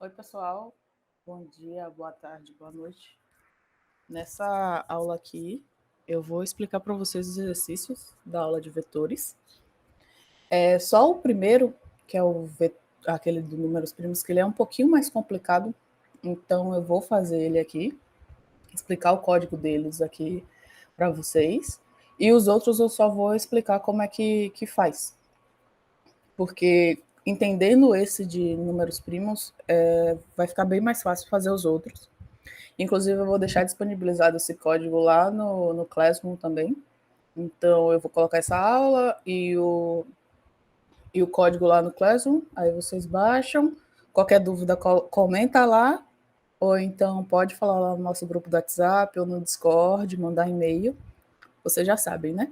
Oi, pessoal. Bom dia, boa tarde, boa noite. Nessa aula aqui, eu vou explicar para vocês os exercícios da aula de vetores. É só o primeiro, que é aquele do números primos, que ele é um pouquinho mais complicado. Então, eu vou fazer ele aqui, explicar o código deles aqui para vocês. E os outros eu só vou explicar como é que faz. Porque entendendo esse de números primos, vai ficar bem mais fácil fazer os outros. Inclusive, eu vou deixar disponibilizado esse código lá no Classroom também. Então, eu vou colocar essa aula e o código lá no Classroom. Aí vocês baixam. Qualquer dúvida, comenta lá. Ou então pode falar lá no nosso grupo do WhatsApp ou no Discord, mandar e-mail. Vocês já sabem, né?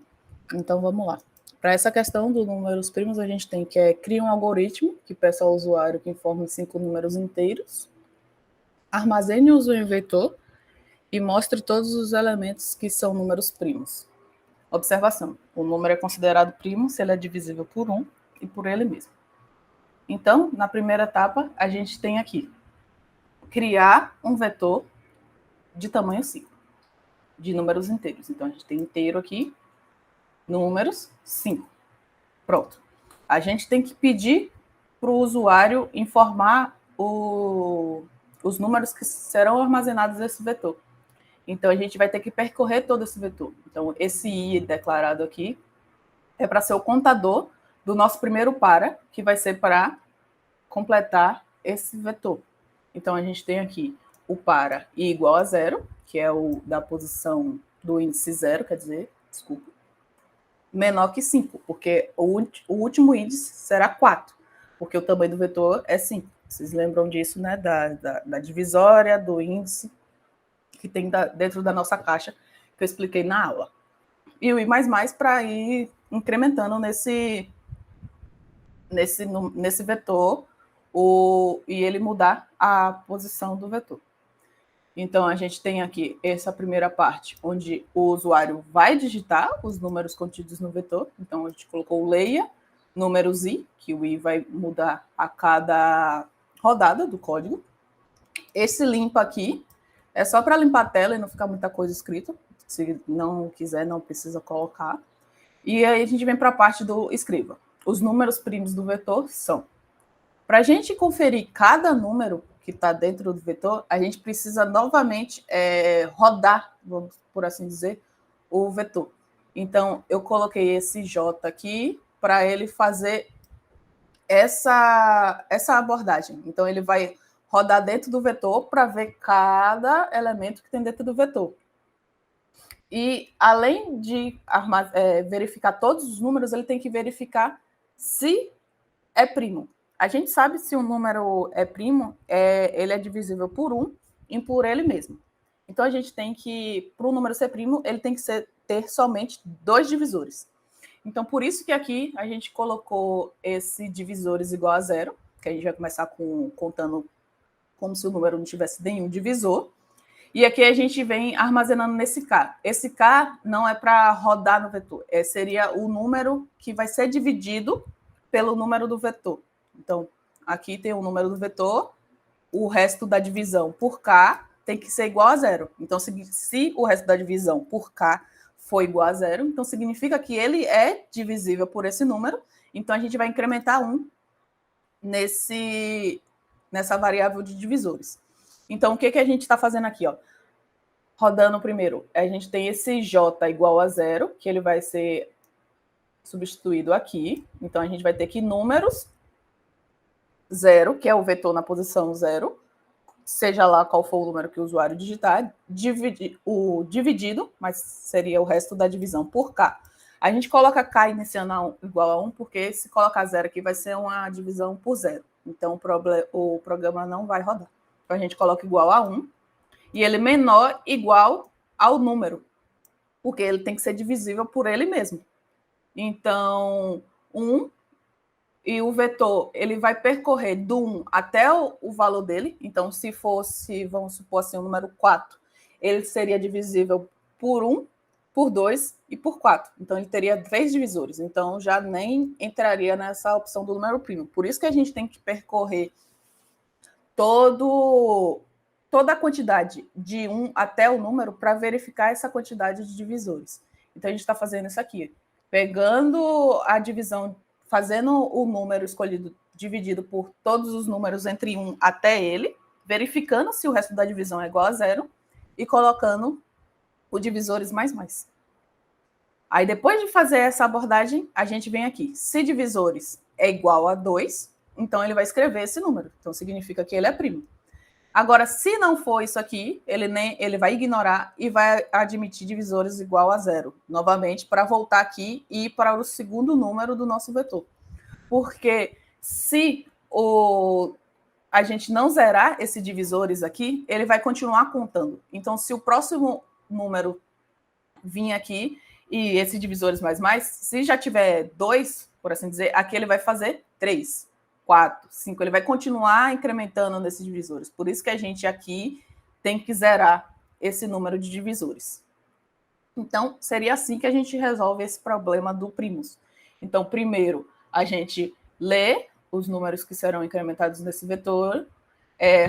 Então, vamos lá. Para essa questão dos números primos, a gente tem que criar um algoritmo que peça ao usuário que informe 5 números inteiros, armazene-os em vetor e mostre todos os elementos que são números primos. Observação: o número é considerado primo se ele é divisível por 1 e por ele mesmo. Então, na primeira etapa, a gente tem aqui criar um vetor de tamanho 5, de números inteiros. Então, a gente tem inteiro aqui, números 5. Pronto. A gente tem que pedir para o usuário informar os números que serão armazenados nesse vetor. Então, a gente vai ter que percorrer todo esse vetor. Então, esse i declarado aqui é para ser o contador do nosso primeiro para, que vai ser para completar esse vetor. Então, a gente tem aqui o para i igual a 0, que é o da posição do índice 0, quer dizer, desculpa, menor que 5, porque o último índice será 4, porque o tamanho do vetor é 5. Vocês lembram disso, né? Da divisória, do índice, que tem dentro da nossa caixa, que eu expliquei na aula. E o i++ para ir incrementando nesse vetor e ele mudar a posição do vetor. Então, a gente tem aqui essa primeira parte, onde o usuário vai digitar os números contidos no vetor. Então, a gente colocou o leia, números i, que o i vai mudar a cada rodada do código. Esse limpa aqui é só para limpar a tela e não ficar muita coisa escrita. Se não quiser, não precisa colocar. E aí a gente vem para a parte do escreva. Os números primos do vetor são... Para a gente conferir cada número que está dentro do vetor, a gente precisa novamente rodar, vamos por assim dizer, o vetor. Então, eu coloquei esse J aqui para ele fazer essa abordagem. Então, ele vai rodar dentro do vetor para ver cada elemento que tem dentro do vetor. E, além de verificar todos os números, ele tem que verificar se é primo. A gente sabe se um número é primo, ele é divisível por 1 e por ele mesmo. Então, a gente tem que, para o número ser primo, ele tem que ter somente 2 divisores. Então, por isso que aqui a gente colocou esse divisores igual a 0, que a gente vai começar contando como se o número não tivesse nenhum divisor. E aqui a gente vem armazenando nesse K. Esse K não é para rodar no vetor, seria o número que vai ser dividido pelo número do vetor. Então, aqui tem o número do vetor, o resto da divisão por K tem que ser igual a 0. Então, se o resto da divisão por K for igual a 0, então significa que ele é divisível por esse número. Então, a gente vai incrementar 1 nessa variável de divisores. Então, o que a gente está fazendo aqui? Ó? Rodando primeiro, a gente tem esse J igual a 0, que ele vai ser substituído aqui. Então, a gente vai ter que números 0, que é o vetor na posição 0, seja lá qual for o número que o usuário digitar, dividido, mas seria o resto da divisão por K. A gente coloca K iniciando igual a 1, porque se colocar 0 aqui vai ser uma divisão por 0. Então, o programa não vai rodar. Então, a gente coloca igual a 1, e ele menor igual ao número, porque ele tem que ser divisível por ele mesmo. Então, 1, e o vetor ele vai percorrer do 1 até o valor dele. Então, se fosse, vamos supor assim, o número 4, ele seria divisível por 1, por 2 e por 4. Então, ele teria 3 divisores. Então, já nem entraria nessa opção do número primo. Por isso que a gente tem que percorrer toda a quantidade de 1 até o número para verificar essa quantidade de divisores. Então, a gente está fazendo isso aqui, pegando a divisão, fazendo o número escolhido dividido por todos os números entre 1 até ele, verificando se o resto da divisão é igual a zero e colocando o divisores mais. Aí, depois de fazer essa abordagem, a gente vem aqui. Se divisores é igual a 2, então ele vai escrever esse número. Então, significa que ele é primo. Agora, se não for isso aqui, ele vai ignorar e vai admitir divisores igual a zero, novamente, para voltar aqui e ir para o segundo número do nosso vetor. Porque se a gente não zerar esses divisores aqui, ele vai continuar contando. Então, se o próximo número vir aqui e esses divisores mais, se já tiver 2, por assim dizer, aqui ele vai fazer 3. 4, 5, ele vai continuar incrementando nesses divisores. Por isso que a gente aqui tem que zerar esse número de divisores. Então, seria assim que a gente resolve esse problema do primus. Então, primeiro, a gente lê os números que serão incrementados nesse vetor,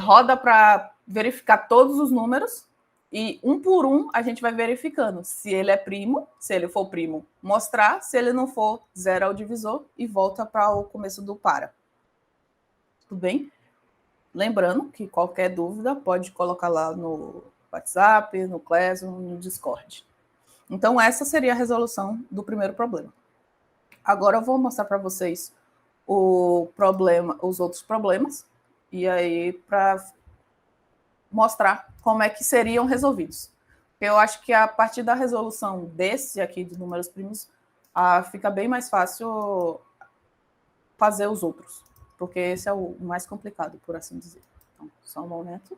roda para verificar todos os números, e um por um a gente vai verificando se ele é primo, se ele for primo, mostrar, se ele não for, zera o divisor e volta para o começo do para. Tudo bem? Lembrando que qualquer dúvida pode colocar lá no WhatsApp, no Classroom, no Discord. Então, essa seria a resolução do primeiro problema. Agora eu vou mostrar para vocês os outros problemas, e aí para mostrar como é que seriam resolvidos. Eu acho que a partir da resolução desse aqui de números primos, fica bem mais fácil fazer os outros, porque esse é o mais complicado, por assim dizer. Então, só um momento.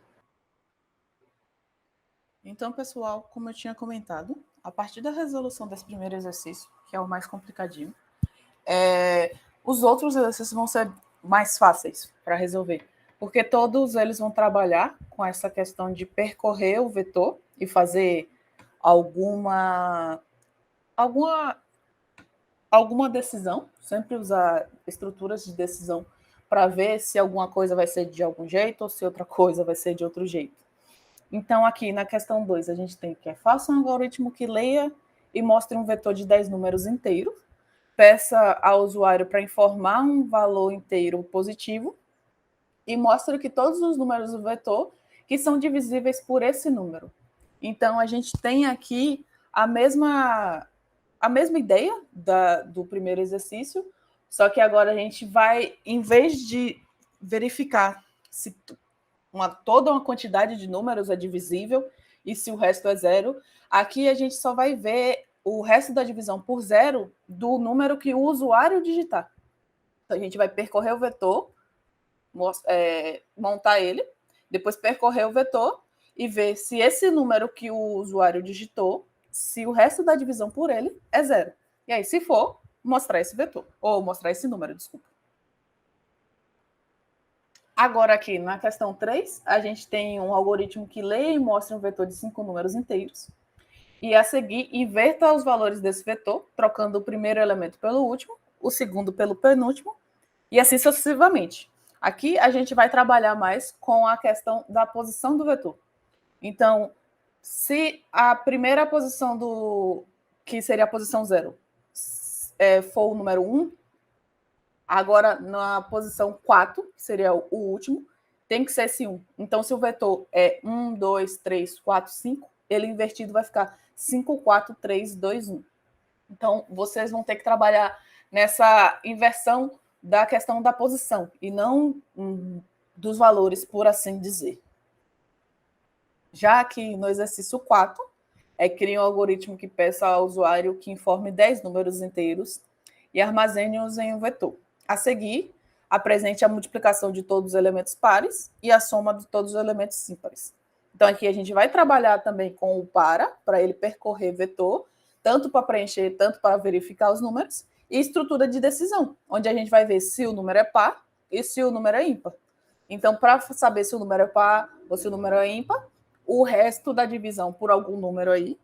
Então, pessoal, como eu tinha comentado, a partir da resolução desse primeiro exercício, que é o mais complicadinho, os outros exercícios vão ser mais fáceis para resolver, porque todos eles vão trabalhar com essa questão de percorrer o vetor e fazer alguma decisão, sempre usar estruturas de decisão para ver se alguma coisa vai ser de algum jeito ou se outra coisa vai ser de outro jeito. Então, aqui na questão 2, a gente tem que faça um algoritmo que leia e mostre um vetor de 10 números inteiros, peça ao usuário para informar um valor inteiro positivo e mostre que todos os números do vetor que são divisíveis por esse número. Então, a gente tem aqui a mesma ideia do primeiro exercício, só que agora a gente vai, em vez de verificar se toda uma quantidade de números é divisível e se o resto é zero, aqui a gente só vai ver o resto da divisão por zero do número que o usuário digitar. Então, a gente vai percorrer o vetor, montar ele, depois percorrer o vetor e ver se esse número que o usuário digitou, se o resto da divisão por ele é zero. E aí, se for, mostrar esse vetor, ou mostrar esse número, desculpa. Agora, aqui na questão 3, a gente tem um algoritmo que lê e mostra um vetor de 5 números inteiros. E a seguir, inverta os valores desse vetor, trocando o primeiro elemento pelo último, o segundo pelo penúltimo, e assim sucessivamente. Aqui a gente vai trabalhar mais com a questão da posição do vetor. Então, se a primeira posição que seria a posição 0, for o número 1, agora, na posição 4, que seria o último, tem que ser esse 1. Então, se o vetor é 1, 2, 3, 4, 5, ele invertido vai ficar 5, 4, 3, 2, 1. Então, vocês vão ter que trabalhar nessa inversão da questão da posição e não dos valores, por assim dizer. Já que no exercício 4, cria um algoritmo que peça ao usuário que informe 10 números inteiros e armazene-os em um vetor. A seguir, apresente a multiplicação de todos os elementos pares e a soma de todos os elementos ímpares. Então, aqui a gente vai trabalhar também com o para ele percorrer vetor, tanto para preencher, tanto para verificar os números, e estrutura de decisão, onde a gente vai ver se o número é par e se o número é ímpar. Então, para saber se o número é par ou se o número é ímpar, o resto da divisão por algum número aí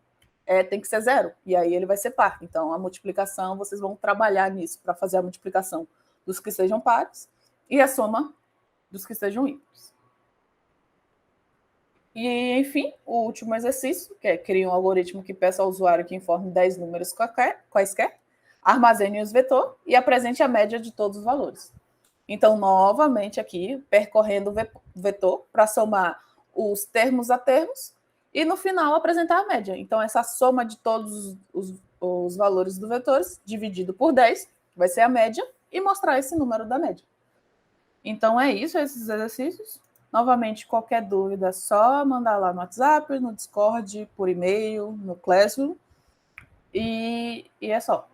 tem que ser zero, e aí ele vai ser par. Então, a multiplicação, vocês vão trabalhar nisso para fazer a multiplicação dos que sejam pares e a soma dos que sejam ímpares. E, enfim, o último exercício, que é criar um algoritmo que peça ao usuário que informe 10 números quaisquer, armazene os vetor e apresente a média de todos os valores. Então, novamente aqui, percorrendo o vetor para somar os termos a termos e, no final, apresentar a média. Então, essa soma de todos os valores do vetores, dividido por 10, vai ser a média, e mostrar esse número da média. Então, é isso, esses exercícios. Novamente, qualquer dúvida, é só mandar lá no WhatsApp, no Discord, por e-mail, no Classroom. E é só.